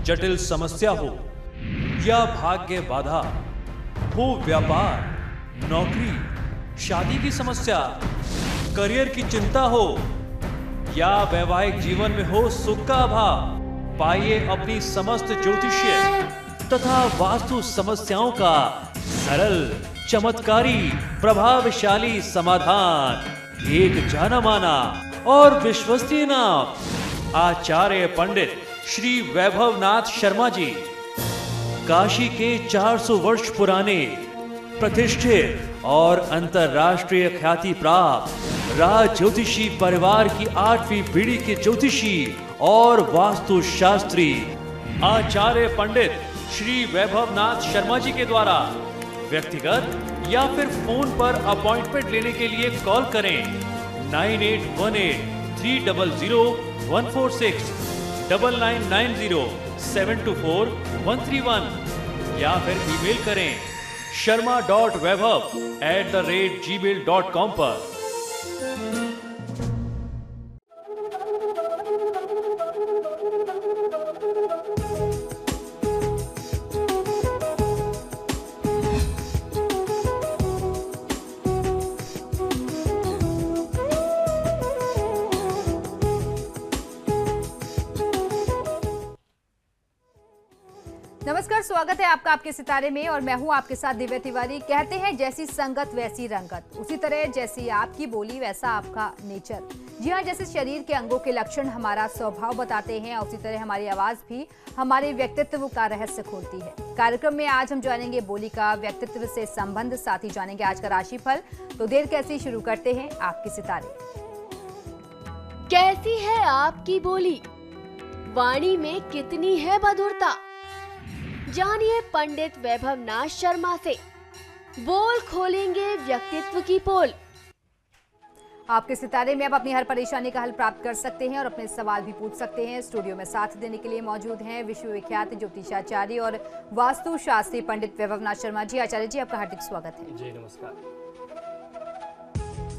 जटिल समस्या हो या भाग्य बाधा हो, व्यापार, नौकरी, शादी की समस्या, करियर की चिंता हो या वैवाहिक जीवन में हो सुख का अभाव, पाइए अपनी समस्त ज्योतिषीय तथा वास्तु समस्याओं का सरल, चमत्कारी, प्रभावशाली समाधान। एक जाना माना और विश्वसनीय नाम, आचार्य पंडित श्री वैभवनाथ शर्मा जी, काशी के 400 वर्ष पुराने प्रतिष्ठित और अंतरराष्ट्रीय ख्याति प्राप्त राज ज्योतिषी परिवार की 8वीं पीढ़ी के ज्योतिषी और वास्तु शास्त्री आचार्य पंडित श्री वैभवनाथ शर्मा जी के द्वारा व्यक्तिगत या फिर फोन पर अपॉइंटमेंट लेने के लिए कॉल करें 9818300146, 9990724131 या फिर ईमेल करें sharma.vaibhav@gmail.com पर। नमस्कार, स्वागत है आपका आपके सितारे में और मैं हूं आपके साथ दिव्या तिवारी। कहते हैं जैसी संगत वैसी रंगत, उसी तरह जैसी आपकी बोली वैसा आपका नेचर। जी हाँ, जैसे शरीर के अंगों के लक्षण हमारा स्वभाव बताते हैं, उसी तरह हमारी आवाज भी हमारे व्यक्तित्व का रहस्य खोलती है। कार्यक्रम में आज हम जानेंगे बोली का व्यक्तित्व से संबंध, साथ ही जानेंगे आज का राशिफल। तो देर कैसी, शुरू करते हैं आपके सितारे। कैसी है आपकी बोली, वाणी में कितनी है मधुरता, जानिए पंडित वैभवनाथ शर्मा से। बोल खोलेंगे व्यक्तित्व की पोल। आपके सितारे में आप अपनी हर परेशानी का हल प्राप्त कर सकते हैं और अपने सवाल भी पूछ सकते हैं। स्टूडियो में साथ देने के लिए मौजूद हैं विश्वविख्यात ज्योतिषाचार्य और वास्तु शास्त्री पंडित वैभवनाथ शर्मा जी। आचार्य जी, आपका हार्दिक स्वागत है। जी नमस्कार।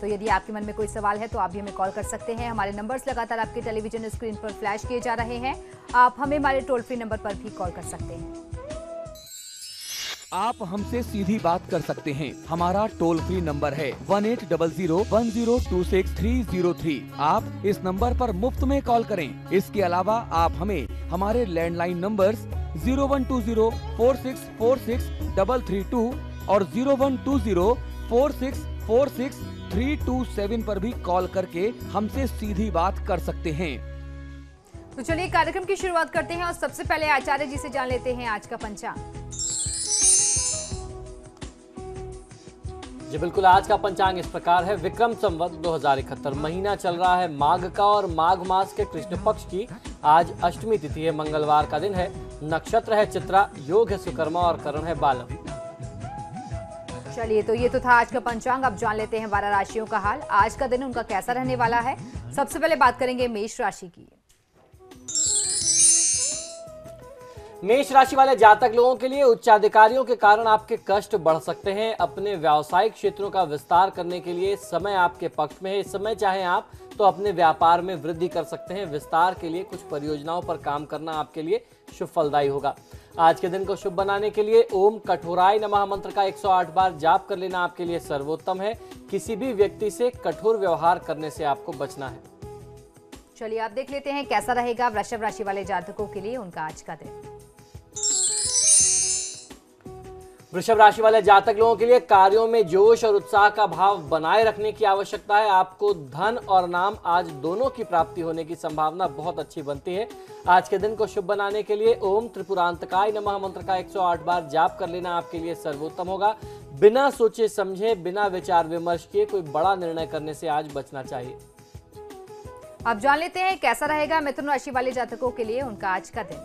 तो यदि आपके मन में कोई सवाल है तो आप भी हमें कॉल कर सकते हैं। हमारे नंबर्स लगातार आपके टेलीविजन स्क्रीन पर फ्लैश किए जा रहे हैं। आप हमें हमारे टोल फ्री नंबर पर भी कॉल कर सकते हैं। आप हमसे सीधी बात कर सकते हैं। हमारा टोल फ्री नंबर है 18001026 आप इस नंबर पर मुफ्त में कॉल करें। इसके अलावा आप हमें हमारे लैंडलाइन नंबर्स 0120464632 और 012046463227 पर भी कॉल करके हमसे सीधी बात कर सकते हैं। तो चलिए कार्यक्रम की शुरुआत करते हैं और सबसे पहले आचार्य जी से जान लेते हैं आज का पंचांग। जी बिल्कुल, आज का पंचांग इस प्रकार है। विक्रम संवत 2071 महीना चल रहा है माघ का और माघ मास के कृष्ण पक्ष की आज अष्टमी तिथि है, मंगलवार का दिन है। नक्षत्र है चित्रा, योग है सुकर्मा और करण है बालम। चलिए, तो ये तो था आज का पंचांग। अब जान लेते हैं 12 राशियों का हाल। आज का दिन उनका कैसा रहने वाला है। सबसे पहले बात करेंगे मेष राशि की। मेष राशि वाले जातक लोगों के लिए उच्चाधिकारियों के कारण आपके कष्ट बढ़ सकते हैं। अपने व्यावसायिक क्षेत्रों का विस्तार करने के लिए समय आपके पक्ष में है। इस समय चाहे आप तो अपने व्यापार में वृद्धि कर सकते हैं। विस्तार के लिए कुछ परियोजनाओं पर काम करना आपके लिए शुभ फलदायी होगा। आज के दिन को शुभ बनाने के लिए ओम कठोराय नमः मंत्र का 108 बार जाप कर लेना आपके लिए सर्वोत्तम है। किसी भी व्यक्ति से कठोर व्यवहार करने से आपको बचना है। चलिए, आप देख लेते हैं कैसा रहेगा वृषभ राशि वाले जातकों के लिए उनका आज का दिन। वृषभ राशि वाले जातक लोगों के लिए कार्यों में जोश और उत्साह का भाव बनाए रखने की आवश्यकता है। आपको धन और नाम आज दोनों की प्राप्ति होने की संभावना बहुत अच्छी बनती है। आज के दिन को शुभ बनाने के लिए ओम त्रिपुरांतकाय नमः मंत्र का 108 बार जाप कर लेना आपके लिए सर्वोत्तम होगा। बिना सोचे समझे, बिना विचार विमर्श किए कोई बड़ा निर्णय करने से आज बचना चाहिए। अब जान लेते हैं कैसा रहेगा मिथुन राशि वाले जातकों के लिए उनका आज का दिन।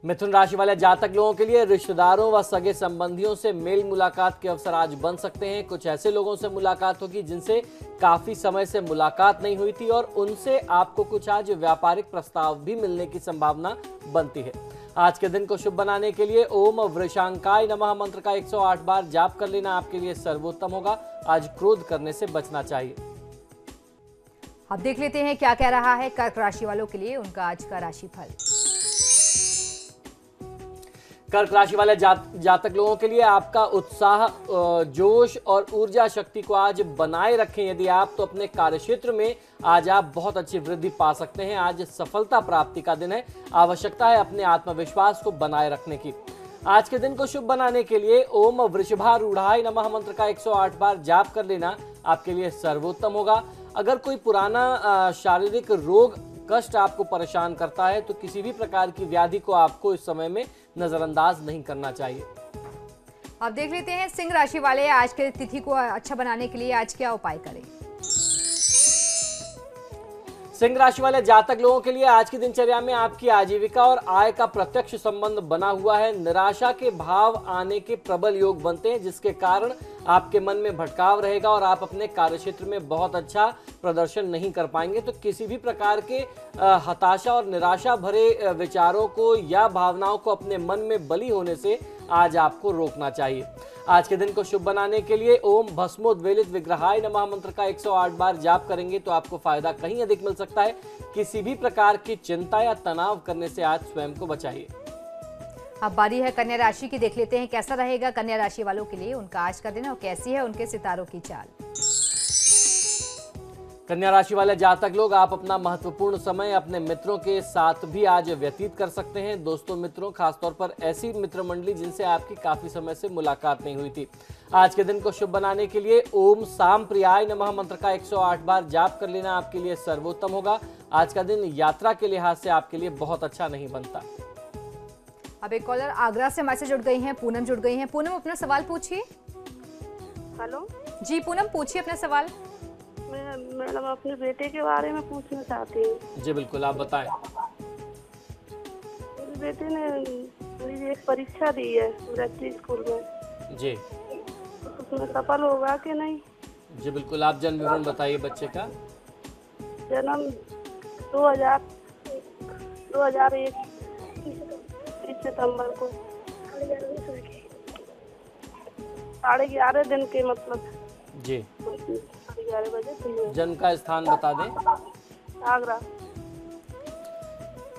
मिथुन राशि वाले जातक लोगों के लिए रिश्तेदारों व सगे संबंधियों से मेल मुलाकात के अवसर आज बन सकते हैं। कुछ ऐसे लोगों से मुलाकात होगी जिनसे काफी समय से मुलाकात नहीं हुई थी और उनसे आपको कुछ आज व्यापारिक प्रस्ताव भी मिलने की संभावना बनती है। आज के दिन को शुभ बनाने के लिए ओम वृषांकाय नमः मंत्र का 108 बार जाप कर लेना आपके लिए सर्वोत्तम होगा। आज क्रोध करने से बचना चाहिए। अब देख लेते हैं क्या कह रहा है कर्क राशि वालों के लिए उनका आज का राशिफल। कर्क राशि वाले जातक लोगों के लिए आपका उत्साह, जोश और ऊर्जा शक्ति को आज बनाए रखें यदि आप, तो अपने कार्यक्षेत्र में आज आप बहुत अच्छी वृद्धि पा सकते हैं। आज सफलता प्राप्ति का दिन है। आवश्यकता है अपने आत्मविश्वास को बनाए रखने की। आज के दिन को शुभ बनाने के लिए ओम वृषभारूढ़ाय नमः मंत्र का 108 बार जाप कर लेना आपके लिए सर्वोत्तम होगा। अगर कोई पुराना शारीरिक रोग कष्ट आपको परेशान करता है तो किसी भी प्रकार की व्याधि को आपको इस समय में नजरअंदाज नहीं करना चाहिए। अब देख लेते हैं सिंह राशि वाले आज के तिथि को अच्छा बनाने के लिए आज क्या उपाय करें। सिंह राशि वाले जातक लोगों के लिए आज की दिनचर्या में आपकी आजीविका और आय का प्रत्यक्ष संबंध बना हुआ है। निराशा के भाव आने के प्रबल योग बनते हैं, जिसके कारण आपके मन में भटकाव रहेगा और आप अपने कार्यक्षेत्र में बहुत अच्छा प्रदर्शन नहीं कर पाएंगे। तो किसी भी प्रकार के हताशा और निराशा भरे विचारों को या भावनाओं को अपने मन में बली होने से आज आपको रोकना चाहिए। आज के दिन को शुभ बनाने के लिए ओम भस्मोद्वेलित विग्रहाय नमः मंत्र का 108 बार जाप करेंगे तो आपको फायदा कहीं अधिक मिल सकता है। किसी भी प्रकार की चिंता या तनाव करने से आज स्वयं को बचाइए। अब बारी है कन्या राशि की, देख लेते हैं कैसा रहेगा कन्या राशि वालों के लिए उनका आज का दिन और कैसी है उनके सितारों की चाल। कन्या राशि वाले जातक लोग आप अपना महत्वपूर्ण समय अपने मित्रों के साथ भी आज व्यतीत कर सकते हैं। दोस्तों मित्रों, खासतौर पर ऐसी मित्र मंडली जिनसे आपकी काफी समय से मुलाकात नहीं हुई थी। आज के दिन को शुभ बनाने के लिए ओम साम प्रियाय नमः मंत्र का 108 बार जाप कर लेना आपके लिए सर्वोत्तम होगा। आज का दिन यात्रा के लिहाज से आपके लिए बहुत अच्छा नहीं बनता। अब एक कॉलर आगरा से मैसेज जुड़ गई हैं, पूनम जुड़ गई हैं। पूनम अपना सवाल पूछिए। हेलो जी पूनम पूछिए अपना सवाल। मैडम अपने बेटे के बारे में पूछना चाहती हूँ। जी बिल्कुल, आप बताएं। मेरे बेटे ने एक परीक्षा दी है बच्ची स्कूल में जी, उसमें सफल होगा कि नहीं? जी बिल्कुल, आप जन्म विवरण बताइए बच्चे का। जन्म 2001 30 सितंबर को 11:30 दिन के मतलब जी। 11:30 बजे। जन्म का स्थान बता दें। आगरा।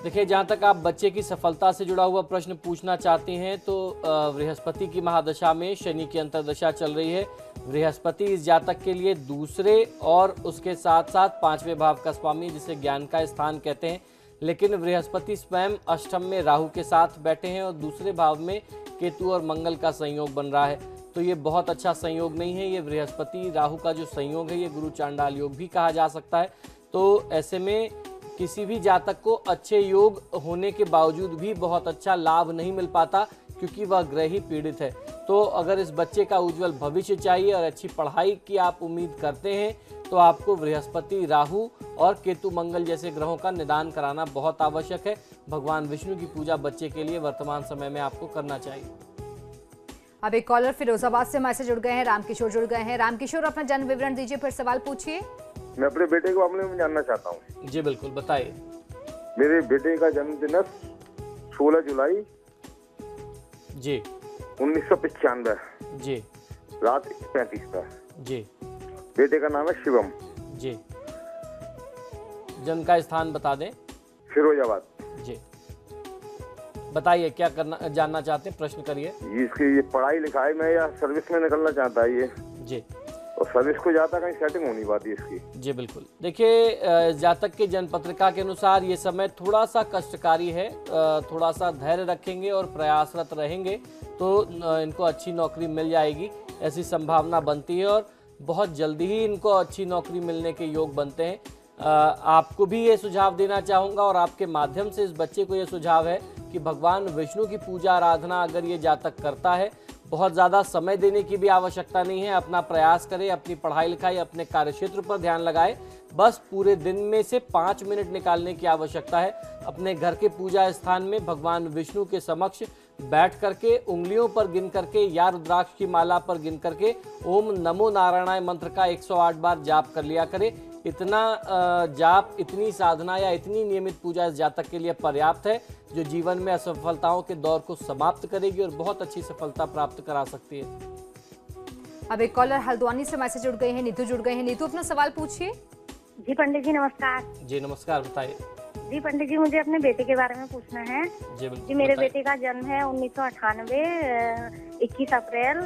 देखिए, जहाँ तक आप बच्चे की सफलता से जुड़ा हुआ प्रश्न पूछना चाहते हैं तो बृहस्पति की महादशा में शनि की अंतर्दशा चल रही है। बृहस्पति इस जातक के लिए दूसरे और उसके साथ साथ 5वें भाव का स्वामी, जिसे ज्ञान का स्थान कहते हैं। लेकिन बृहस्पति स्वयं अष्टम में राहु के साथ बैठे हैं और दूसरे भाव में केतु और मंगल का संयोग बन रहा है। तो ये बहुत अच्छा संयोग नहीं है। ये बृहस्पति राहु का जो संयोग है ये गुरु चांडाल योग भी कहा जा सकता है। तो ऐसे में किसी भी जातक को अच्छे योग होने के बावजूद भी बहुत अच्छा लाभ नहीं मिल पाता, क्योंकि वह ग्रह ही पीड़ित है। तो अगर इस बच्चे का उज्जवल भविष्य चाहिए और अच्छी पढ़ाई की आप उम्मीद करते हैं तो आपको बृहस्पति, राहु और केतु मंगल जैसे ग्रहों का निदान कराना बहुत आवश्यक है। भगवान विष्णु की पूजा बच्चे के लिए वर्तमान समय में आपको करना चाहिए। अब एक कॉलर फिरोजाबाद से मैसेज जुड़ गए हैं, रामकिशोर जुड़ गए हैं। रामकिशोर अपना जन्म विवरण दीजिए, फिर सवाल पूछिए। मैं अपने बेटे के मामले में जानना चाहता हूँ। जी बिल्कुल, बताइए। मेरे बेटे का जन्मदिन है 16 जुलाई जी 1995 जी रात 1:35 पर। जी। बेटे का नाम है शिवम। जी। जन्म का स्थान बता दें। फिरोजाबाद। जी, बताइए क्या करना जानना चाहते हैं, प्रश्न करिए। इसकी ये पढ़ाई लिखाई में या सर्विस में निकलना चाहता है ये। जी। और सर्विस को जाता कहीं सेटिंग होनी पाती इसकी। जी बिल्कुल, देखिए जातक के जन्म पत्रिका के अनुसार ये समय थोड़ा सा कष्टकारी है। थोड़ा सा धैर्य रखेंगे और प्रयासरत रहेंगे तो इनको अच्छी नौकरी मिल जाएगी, ऐसी संभावना बनती है और बहुत जल्दी ही इनको अच्छी नौकरी मिलने के योग बनते हैं। आपको भी ये सुझाव देना चाहूँगा और आपके माध्यम से इस बच्चे को ये सुझाव है कि भगवान विष्णु की पूजा आराधना अगर ये जातक करता है, बहुत ज़्यादा समय देने की भी आवश्यकता नहीं है। अपना प्रयास करें, अपनी पढ़ाई लिखाई, अपने कार्यक्षेत्र पर ध्यान लगाए। बस पूरे दिन में से 5 मिनट निकालने की आवश्यकता है। अपने घर के पूजा स्थान में भगवान विष्णु के समक्ष बैठ करके उंगलियों पर गिन करके या रुद्राक्ष की माला पर गिन करके ओम नमो नारायणाय मंत्र का 108 बार जाप कर लिया करें। इतना जाप, इतनी साधना या इतनी नियमित पूजा इस जातक के लिए पर्याप्त है, जो जीवन में असफलताओं के दौर को समाप्त करेगी और बहुत अच्छी सफलता प्राप्त करा सकती है। अब एक कॉलर हल्द्वानी से मैसेज जुड़ गए हैं, नीतू जुड़ गए हैं। नीतू अपना सवाल पूछिए। जी पंडित जी नमस्कार। जी नमस्कार, बताइए। जी पंडित जी, मुझे अपने बेटे के बारे में पूछना है। जी बिल्कुल, जी मेरे बताइए। बेटे का जन्म है 1998 21 अप्रैल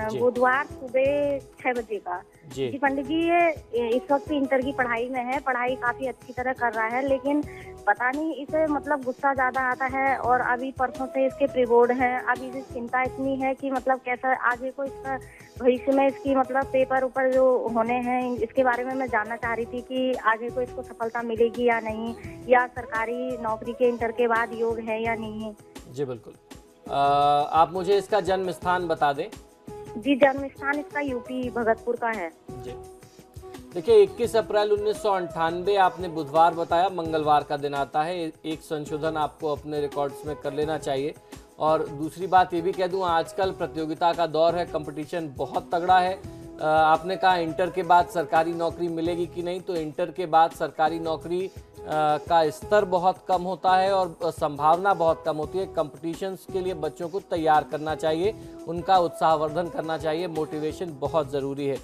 जी। बुधवार सुबह 6 बजे का। जी जी पंडित जी, ये इस वक्त इंटर की पढ़ाई में है, पढ़ाई काफी अच्छी तरह कर रहा है, लेकिन पता नहीं इसे मतलब गुस्सा ज्यादा आता है और अभी परसों से इसके प्री बोर्ड है। अभी इसे चिंता इतनी है कि मतलब कैसा आगे को इसका भविष्य में इसकी मतलब पेपर ऊपर जो होने हैं इसके बारे में मैं जानना चाह रही थी कि आगे को इसको सफलता मिलेगी या नहीं, या सरकारी नौकरी के इंटर के बाद योग है या नहीं। जी बिल्कुल। आप मुझे इसका जन्म स्थान बता दें। जी जन्म स्थान इसका यूपी भगतपुर का है। जी देखिए, 21 अप्रैल 1998 आपने बुधवार बताया, मंगलवार का दिन आता है। एक संशोधन आपको अपने रिकॉर्ड्स में कर लेना चाहिए। और दूसरी बात ये भी कह दूं, आजकल प्रतियोगिता का दौर है, कंपटीशन बहुत तगड़ा है। आपने कहा इंटर के बाद सरकारी नौकरी मिलेगी कि नहीं, तो इंटर के बाद सरकारी नौकरी का स्तर बहुत कम होता है और संभावना बहुत कम होती है। कंपटीशंस के लिए बच्चों को तैयार करना चाहिए, उनका उत्साहवर्धन करना चाहिए, मोटिवेशन बहुत ज़रूरी है।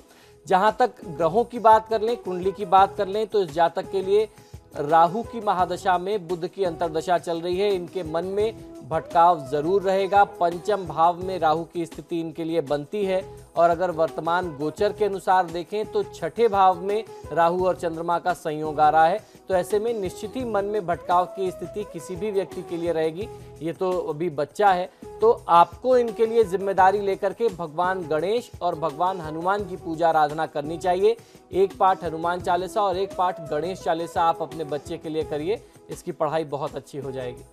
जहाँ तक ग्रहों की बात कर लें, कुंडली की बात कर लें, तो इस जातक के लिए राहु की महादशा में बुध की अंतर्दशा चल रही है। इनके मन में भटकाव जरूर रहेगा। पंचम भाव में राहु की स्थिति इनके लिए बनती है। और अगर वर्तमान गोचर के अनुसार देखें तो छठे भाव में राहु और चंद्रमा का संयोग आ रहा है। तो ऐसे में निश्चित ही मन में भटकाव की स्थिति किसी भी व्यक्ति के लिए रहेगी। ये तो अभी बच्चा है, तो आपको इनके लिए जिम्मेदारी लेकर के भगवान गणेश और भगवान हनुमान की पूजा आराधना करनी चाहिए। एक पाठ हनुमान चालीसा और एक पाठ गणेश चालीसा आप अपने बच्चे के लिए करिए, इसकी पढ़ाई बहुत अच्छी हो जाएगी।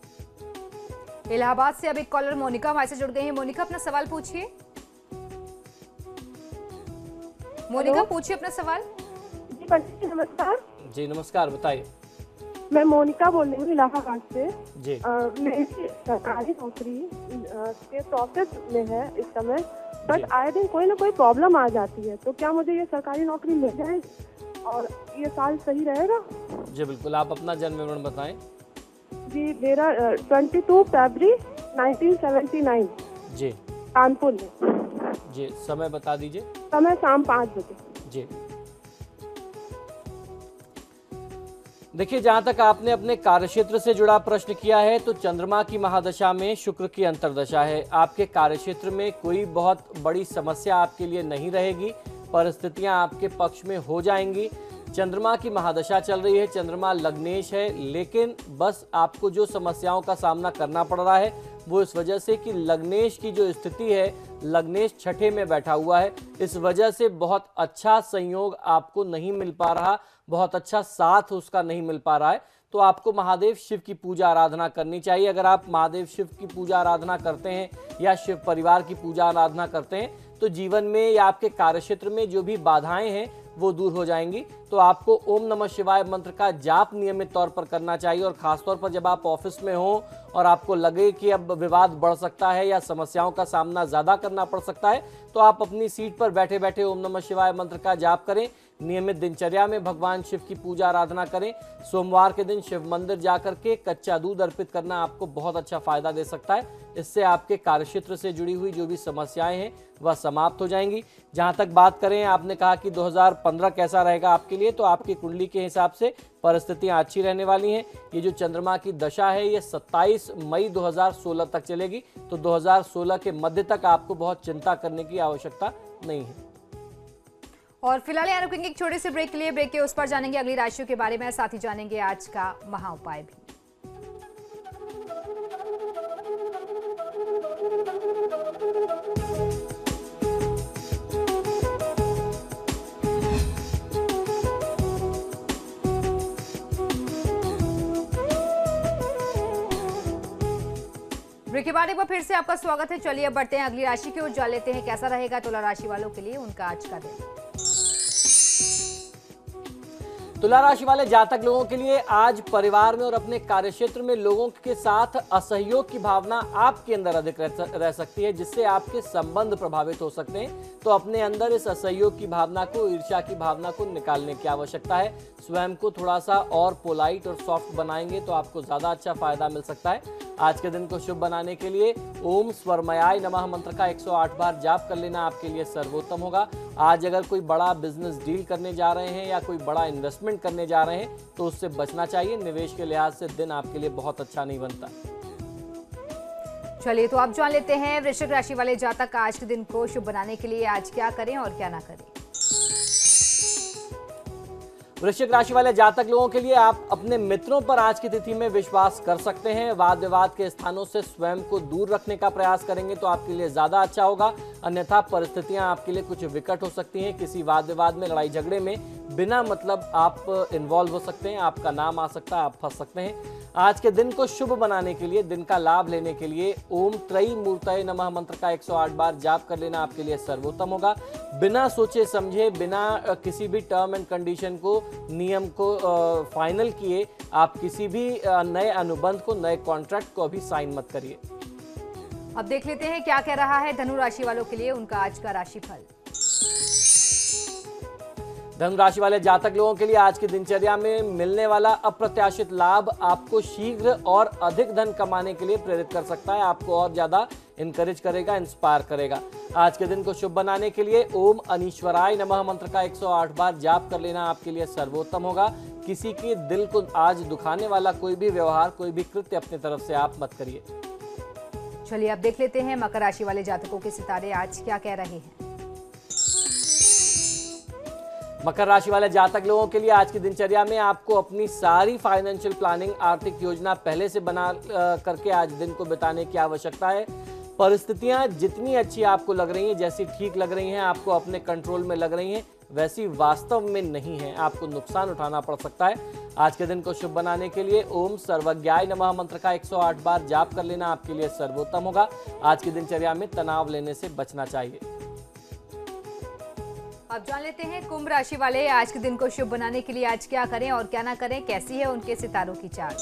इलाहाबाद से अब एक कॉलर मोनिका हमारे से जुड़ गई है। मोनिका, अपना सवाल पूछिए। मोनिका, पूछिए अपना सवाल। जी पंडित जी नमस्कार। जी नमस्कार, बताइए। मैं मोनिका बोल रही हूँ इलाहाबाद से। जी मेरी सरकारी नौकरी के प्रोसेस में है इस समय, बट आए दिन कोई ना कोई प्रॉब्लम आ जाती है, तो क्या मुझे ये सरकारी नौकरी मिल जाएगी और ये साल सही रहेगा? जी बिल्कुल, आप अपना जन्म विवरण बताएं। जी मेरा 22 फरवरी 1979 जी कानपुर में। जी समय बता दीजिए। समय शाम 5 बजे। जी देखिए, जहां तक आपने अपने कार्यक्षेत्र से जुड़ा प्रश्न किया है, तो चंद्रमा की महादशा में शुक्र की अंतर्दशा है। आपके कार्यक्षेत्र में कोई बहुत बड़ी समस्या आपके लिए नहीं रहेगी, परिस्थितियां आपके पक्ष में हो जाएंगी। चंद्रमा की महादशा चल रही है, चंद्रमा लग्नेश है, लेकिन बस आपको जो समस्याओं का सामना करना पड़ रहा है वो इस वजह से कि लग्नेश की जो स्थिति है, लग्नेश छठे में बैठा हुआ है, इस वजह से बहुत अच्छा संयोग आपको नहीं मिल पा रहा, बहुत अच्छा साथ उसका नहीं मिल पा रहा है। तो आपको महादेव शिव की पूजा आराधना करनी चाहिए। अगर आप महादेव शिव की पूजा आराधना करते हैं या शिव परिवार की पूजा आराधना करते हैं, तो जीवन में या आपके कार्यक्षेत्र में जो भी बाधाएं हैं वो दूर हो जाएंगी। तो आपको ओम नमः शिवाय मंत्र का जाप नियमित तौर पर करना चाहिए। और खासतौर पर जब आप ऑफिस में हो और आपको लगे कि अब विवाद बढ़ सकता है या समस्याओं का सामना ज़्यादा करना पड़ सकता है, तो आप अपनी सीट पर बैठे बैठे ओम नमः शिवाय मंत्र का जाप करें। नियमित दिनचर्या में भगवान शिव की पूजा आराधना करें। सोमवार के दिन शिव मंदिर जाकर के कच्चा दूध अर्पित करना आपको बहुत अच्छा फायदा दे सकता है। इससे आपके कार्यक्षेत्र से जुड़ी हुई जो भी समस्याएं हैं वह समाप्त हो जाएंगी। जहां तक बात करें, आपने कहा कि 2015 कैसा रहेगा आपके लिए, तो आपकी कुंडली के हिसाब से परिस्थितियां अच्छी रहने वाली हैं। ये जो चंद्रमा की दशा है ये 27 मई 2016 तक चलेगी, तो 2016 के मध्य तक आपको बहुत चिंता करने की आवश्यकता नहीं है। और फिलहाल यहाँ रुकेंगे एक छोटे से ब्रेक के लिए। ब्रेक के उस पर जानेंगे अगली राशियों के बारे में, साथ ही जानेंगे आज का महा उपाय भी। ब्रेक के बाद एक बार फिर से आपका स्वागत है। चलिए अब बढ़ते हैं अगली राशि की ओर, जान लेते हैं कैसा रहेगा तुला राशि वालों के लिए उनका आज का दिन। तुला राशि वाले जातक लोगों के लिए आज परिवार में और अपने कार्यक्षेत्र में लोगों के साथ असहयोग की भावना आपके अंदर अधिक रह सकती है, जिससे आपके संबंध प्रभावित हो सकते हैं। तो अपने अंदर इस असहयोग की भावना को, ईर्ष्या की भावना को निकालने की आवश्यकता है। स्वयं को थोड़ा सा और पोलाइट और सॉफ्ट बनाएंगे तो आपको ज्यादा अच्छा फायदा मिल सकता है। आज के दिन को शुभ बनाने के लिए ओम स्वरमयाय नमः मंत्र का 108 बार जाप कर लेना आपके लिए सर्वोत्तम होगा। आज अगर कोई बड़ा बिजनेस डील करने जा रहे हैं या कोई बड़ा इन्वेस्टमेंट करने जा रहे हैं तो उससे बचना चाहिए। निवेश के लिहाज से दिन आपके लिए बहुत अच्छा नहीं बनता। चलिए, तो आप जान लेते हैं वृश्चिक राशि वाले जातक आज के दिन को शुभ बनाने के लिए आज क्या करें और क्या ना करें। वृश्चिक राशि वाले जातक लोगों के लिए आप अपने मित्रों पर आज की तिथि में विश्वास कर सकते हैं। वाद विवाद के स्थानों से स्वयं को दूर रखने का प्रयास करेंगे तो आपके लिए ज्यादा अच्छा होगा, अन्यथा परिस्थितियां आपके लिए कुछ विकट हो सकती हैं। किसी वाद विवाद में, लड़ाई झगड़े में बिना मतलब आप इन्वॉल्व हो सकते हैं, आपका नाम आ सकता है, आप फंस सकते हैं। आज के दिन को शुभ बनाने के लिए, दिन का लाभ लेने के लिए ओम त्रयी मूर्तये नमः मंत्र का 108 बार जाप कर लेना आपके लिए सर्वोत्तम होगा। बिना सोचे समझे, बिना किसी भी टर्म एंड कंडीशन को, नियम को फाइनल किए आप किसी भी नए अनुबंध को, नए कॉन्ट्रैक्ट को अभी साइन मत करिए। अब देख लेते हैं क्या कह रहा है धनु राशि वालों के लिए उनका आज का राशिफल। धनु राशि वाले जातक लोगों के लिए आज की दिनचर्या में मिलने वाला अप्रत्याशित लाभ आपको शीघ्र और अधिक धन कमाने के लिए प्रेरित कर सकता है, आपको और ज्यादा इनकरेज करेगा, इंस्पायर करेगा। आज के दिन को शुभ बनाने के लिए ओम अनीश्वराय नमः मंत्र का 108 बार जाप कर लेना आपके लिए सर्वोत्तम होगा। किसी के दिल को आज दुखाने वाला कोई भी व्यवहार, कोई भी कृत्य अपनी तरफ से आप मत करिए। चलिए, अब देख लेते हैं मकर राशि वाले जातकों के सितारे आज क्या कह रहे हैं। मकर राशि वाले जातक लोगों के लिए आज की दिनचर्या में आपको अपनी सारी फाइनेंशियल प्लानिंग, आर्थिक योजना पहले से बना करके आज दिन को बिताने की आवश्यकता है। परिस्थितियां जितनी अच्छी आपको लग रही हैं, जैसी ठीक लग रही हैं, आपको अपने कंट्रोल में लग रही हैं, वैसी वास्तव में नहीं है, आपको नुकसान उठाना पड़ सकता है। आज के दिन को शुभ बनाने के लिए ओम सर्वज्ञाय नमः मंत्र का 108 बार जाप कर लेना आपके लिए सर्वोत्तम होगा। आज की दिनचर्या में तनाव लेने से बचना चाहिए। अब जान लेते हैं कुंभ राशि वाले आज के दिन को शुभ बनाने के लिए आज क्या करें और क्या ना करें, कैसी है उनके सितारों की चाल।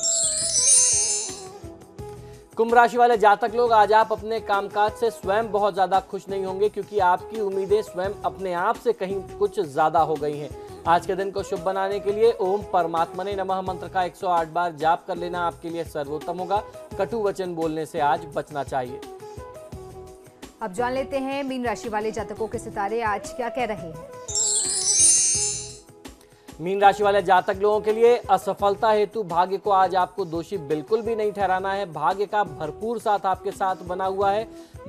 कुंभ राशि वाले जातक लोग, आज आप अपने कामकाज से स्वयं बहुत ज्यादा खुश नहीं होंगे क्योंकि आपकी उम्मीदें स्वयं अपने आप से कहीं कुछ ज्यादा हो गई हैं। आज के दिन को शुभ बनाने के लिए ओम परमात्मने नमः मंत्र का 108 बार जाप कर लेना आपके लिए सर्वोत्तम होगा। कटु वचन बोलने से आज बचना चाहिए। अब जान लेते हैं मीन राशि वाले जातकों के सितारे आज क्या कह रहे हैं। मीन राशि वाले जातक लोगों के लिए असफलता हेतु भाग्य को आज आपको दोषी बिल्कुल भी नहीं ठहराना है। भाग्य का भरपूर साथ आपके साथ बना हुआ है।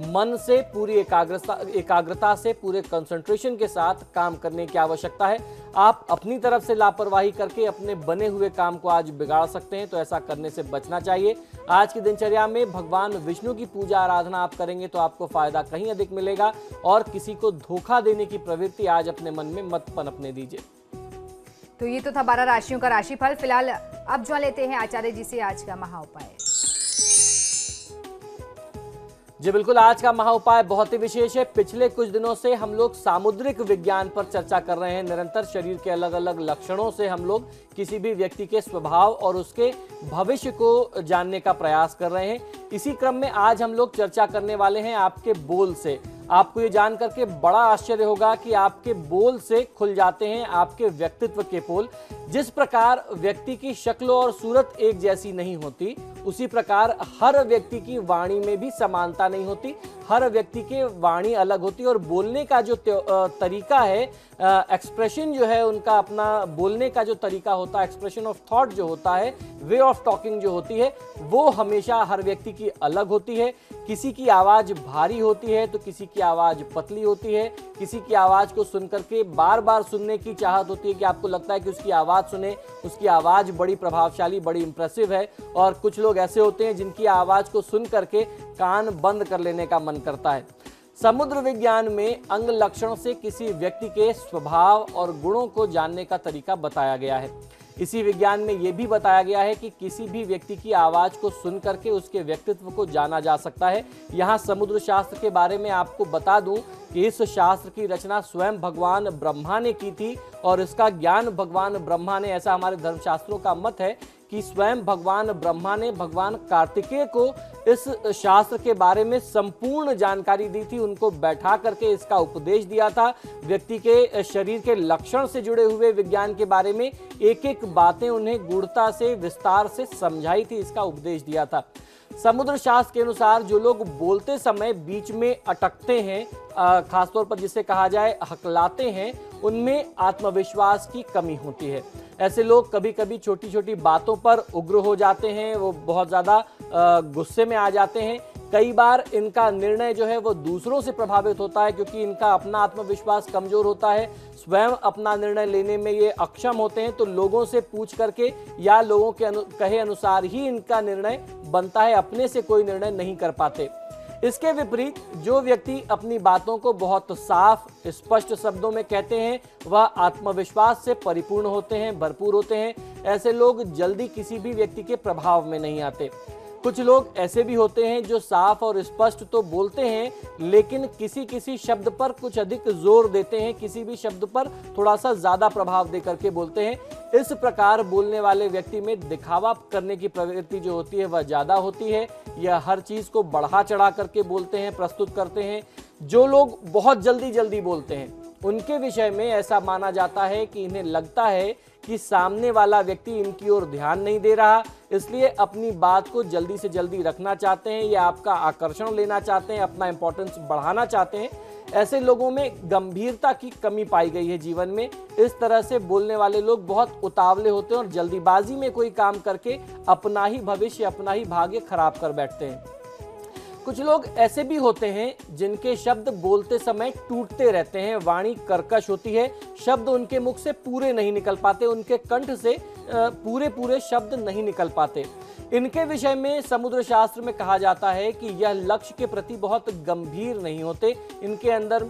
मन से पूरी एकाग्रता से, पूरे कंसंट्रेशन के साथ काम करने की आवश्यकता है। आप अपनी तरफ से लापरवाही करके अपने बने हुए काम को आज बिगाड़ सकते हैं, तो ऐसा करने से बचना चाहिए। आज की दिनचर्या में भगवान विष्णु की पूजा आराधना आप करेंगे तो आपको फायदा कहीं अधिक मिलेगा और किसी को धोखा देने की प्रवृत्ति आज अपने मन में मत पनपने दीजिए। तो ये तो था 12 राशियों का राशिफल। फिलहाल अब जान लेते हैं आचार्य जी से आज का महा उपाय। जी बिल्कुल, आज का महा उपाय बहुत ही विशेष है। पिछले कुछ दिनों से हम लोग सामुद्रिक विज्ञान पर चर्चा कर रहे हैं। निरंतर शरीर के अलग अलग लक्षणों से हम लोग किसी भी व्यक्ति के स्वभाव और उसके भविष्य को जानने का प्रयास कर रहे हैं। इसी क्रम में आज हम लोग चर्चा करने वाले हैं आपके बोल से। आपको ये जान करके बड़ा आश्चर्य होगा कि आपके बोल से खुल जाते हैं आपके व्यक्तित्व के पोल। जिस प्रकार व्यक्ति की शक्ल और सूरत एक जैसी नहीं होती, उसी प्रकार हर व्यक्ति की वाणी में भी समानता नहीं होती। हर व्यक्ति की वाणी अलग होती है और बोलने का जो तरीका है, एक्सप्रेशन जो है उनका, अपना बोलने का जो तरीका होता है, एक्सप्रेशन ऑफ थॉट जो होता है, वे ऑफ टॉकिंग जो होती है, वो हमेशा हर व्यक्ति की अलग होती है। किसी की आवाज भारी होती है तो किसी की आवाज पतली होती है। किसी की आवाज को सुनकर के बार बार सुनने की चाहत होती है कि आपको लगता है कि उसकी आवाज सुने, उसकी आवाज बड़ी प्रभावशाली, बड़ी इंप्रेसिव है। और कुछ लोग ऐसे होते हैं जिनकी आवाज को सुन करके कान बंद कर लेने का मन करता है। समुद्र विज्ञान में अंग लक्षण से किसी व्यक्ति के स्वभाव और गुणों को जानने का तरीका बताया गया है। इसी विज्ञान में यह भी बताया गया है कि किसी भी व्यक्ति की आवाज को सुन करके उसके व्यक्तित्व को जाना जा सकता है। यहाँ समुद्र शास्त्र के बारे में आपको बता दूं कि इस शास्त्र की रचना स्वयं भगवान ब्रह्मा ने की थी और इसका ज्ञान भगवान ब्रह्मा ने, ऐसा हमारे धर्मशास्त्रों का मत है कि स्वयं भगवान ब्रह्मा ने भगवान कार्तिकेय को इस शास्त्र के बारे में संपूर्ण जानकारी दी थी, उनको बैठा करके इसका उपदेश दिया था। व्यक्ति के शरीर के लक्षण से जुड़े हुए विज्ञान के बारे में एक एक बातें उन्हें गूढ़ता से विस्तार से समझाई थी, इसका उपदेश दिया था। समुद्र शास्त्र के अनुसार जो लोग बोलते समय बीच में अटकते हैं, खासतौर पर जिसे कहा जाए हकलाते हैं, उनमें आत्मविश्वास की कमी होती है। ऐसे लोग कभी कभी छोटी छोटी बातों पर उग्र हो जाते हैं, वो बहुत ज़्यादा गुस्से में आ जाते हैं। कई बार इनका निर्णय जो है वो दूसरों से प्रभावित होता है, क्योंकि इनका अपना आत्मविश्वास कमजोर होता है, स्वयं अपना निर्णय लेने में ये अक्षम होते हैं। तो लोगों से पूछ करके या लोगों के कहे अनुसार ही इनका निर्णय बनता है, अपने से कोई निर्णय नहीं कर पाते। इसके विपरीत जो व्यक्ति अपनी बातों को बहुत साफ स्पष्ट शब्दों में कहते हैं, वह आत्मविश्वास से परिपूर्ण होते हैं, भरपूर होते हैं। ऐसे लोग जल्दी किसी भी व्यक्ति के प्रभाव में नहीं आते। कुछ लोग ऐसे भी होते हैं जो साफ और स्पष्ट तो बोलते हैं, लेकिन किसी किसी शब्द पर कुछ अधिक जोर देते हैं, किसी भी शब्द पर थोड़ा सा ज्यादा प्रभाव दे करके बोलते हैं। इस प्रकार बोलने वाले व्यक्ति में दिखावा करने की प्रवृत्ति जो होती है वह ज्यादा होती है। यह हर चीज को बढ़ा चढ़ा करके बोलते हैं, प्रस्तुत करते हैं। जो लोग बहुत जल्दी जल्दी बोलते हैं, उनके विषय में ऐसा माना जाता है कि इन्हें लगता है कि सामने वाला व्यक्ति इनकी ओर ध्यान नहीं दे रहा, इसलिए अपनी बात को जल्दी से जल्दी रखना चाहते हैं या आपका आकर्षण लेना चाहते हैं, अपना इंपॉर्टेंस बढ़ाना चाहते हैं। ऐसे लोगों में गंभीरता की कमी पाई गई है जीवन में। इस तरह से बोलने वाले लोग बहुत उतावले होते हैं और जल्दीबाजी में कोई काम करके अपना ही भविष्य, अपना ही भाग्य खराब कर बैठते हैं। कुछ लोग ऐसे भी होते हैं जिनके शब्द बोलते समय टूटते रहते हैं, वाणी कर्कश होती है, शब्द उनके मुख से पूरे नहीं निकल पाते, उनके कंठ से पूरे पूरे शब्द नहीं निकल पाते। इनके विषय में समुद्र शास्त्र में कहा जाता है कि यह लक्ष्य के प्रति बहुत गंभीर नहीं होते, इनके अंदर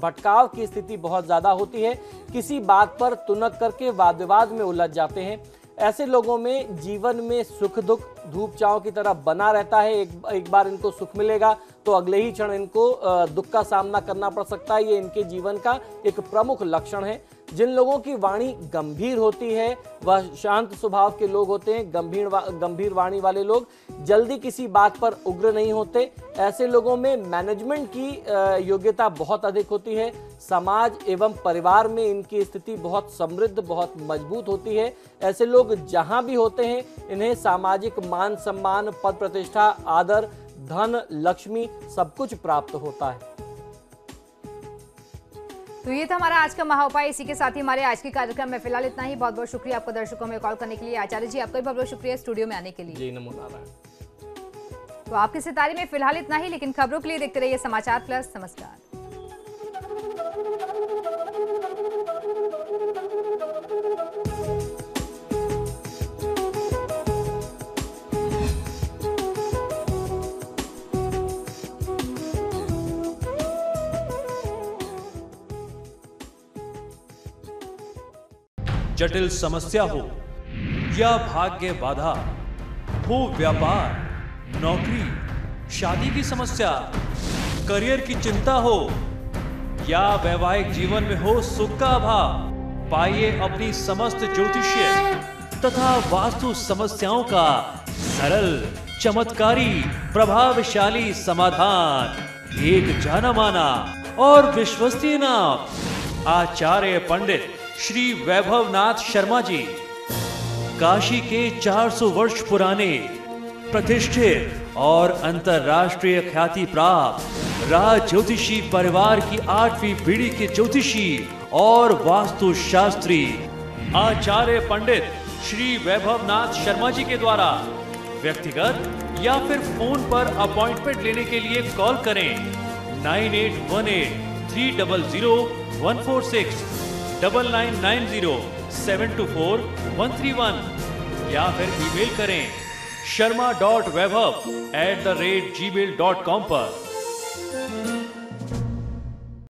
भटकाव की स्थिति बहुत ज्यादा होती है, किसी बात पर तुनक करके वाद विवाद में उलझ जाते हैं। ऐसे लोगों में जीवन में सुख दुख धूप छांव की तरह बना रहता है। एक बार इनको सुख मिलेगा तो अगले ही क्षण इनको दुख का सामना करना पड़ सकता है। ये इनके जीवन का एक प्रमुख लक्षण है। जिन लोगों की वाणी गंभीर होती है वह शांत स्वभाव के लोग होते हैं। गंभीर वाणी वाले लोग जल्दी किसी बात पर उग्र नहीं होते। ऐसे लोगों में मैनेजमेंट की योग्यता बहुत अधिक होती है। समाज एवं परिवार में इनकी स्थिति बहुत समृद्ध, बहुत मजबूत होती है। ऐसे लोग जहां भी होते हैं इन्हें सामाजिक मान सम्मान, पद प्रतिष्ठा, आदर, धन, लक्ष्मी सब कुछ प्राप्त होता है। तो ये था हमारा आज का महाउपाय। इसी के साथ ही हमारे आज के कार्यक्रम में फिलहाल इतना ही। बहुत बहुत शुक्रिया आपको दर्शकों में कॉल करने के लिए। आचार्य जी आपका भी बहुत बहुत शुक्रिया स्टूडियो में आने के लिए। जी नमो नारायण। तो आपके सितारे में फिलहाल इतना ही, लेकिन खबरों के लिए देखते रहिए समाचार प्लस। नमस्कार। जटिल समस्या हो या भाग्य बाधा हो, व्यापार, नौकरी, शादी की समस्या, करियर की चिंता हो या वैवाहिक जीवन में हो सुख का अभाव, पाइए अपनी समस्त ज्योतिषीय तथा वास्तु समस्याओं का सरल, चमत्कारी, प्रभावशाली समाधान। एक जाना माना और विश्वसनीय नाम आचार्य पंडित श्री वैभवनाथ शर्मा जी। काशी के 400 वर्ष पुराने प्रतिष्ठित और अंतरराष्ट्रीय ख्याति प्राप्त राज ज्योतिषी परिवार की 8वीं पीढ़ी के ज्योतिषी और वास्तु शास्त्री आचार्य पंडित श्री वैभवनाथ शर्मा जी के द्वारा व्यक्तिगत या फिर फोन पर अपॉइंटमेंट लेने के लिए कॉल करें 9818 300 146 9990 724 131 या फिर ईमेल करें sharma.vaibhav@gmail.com पर।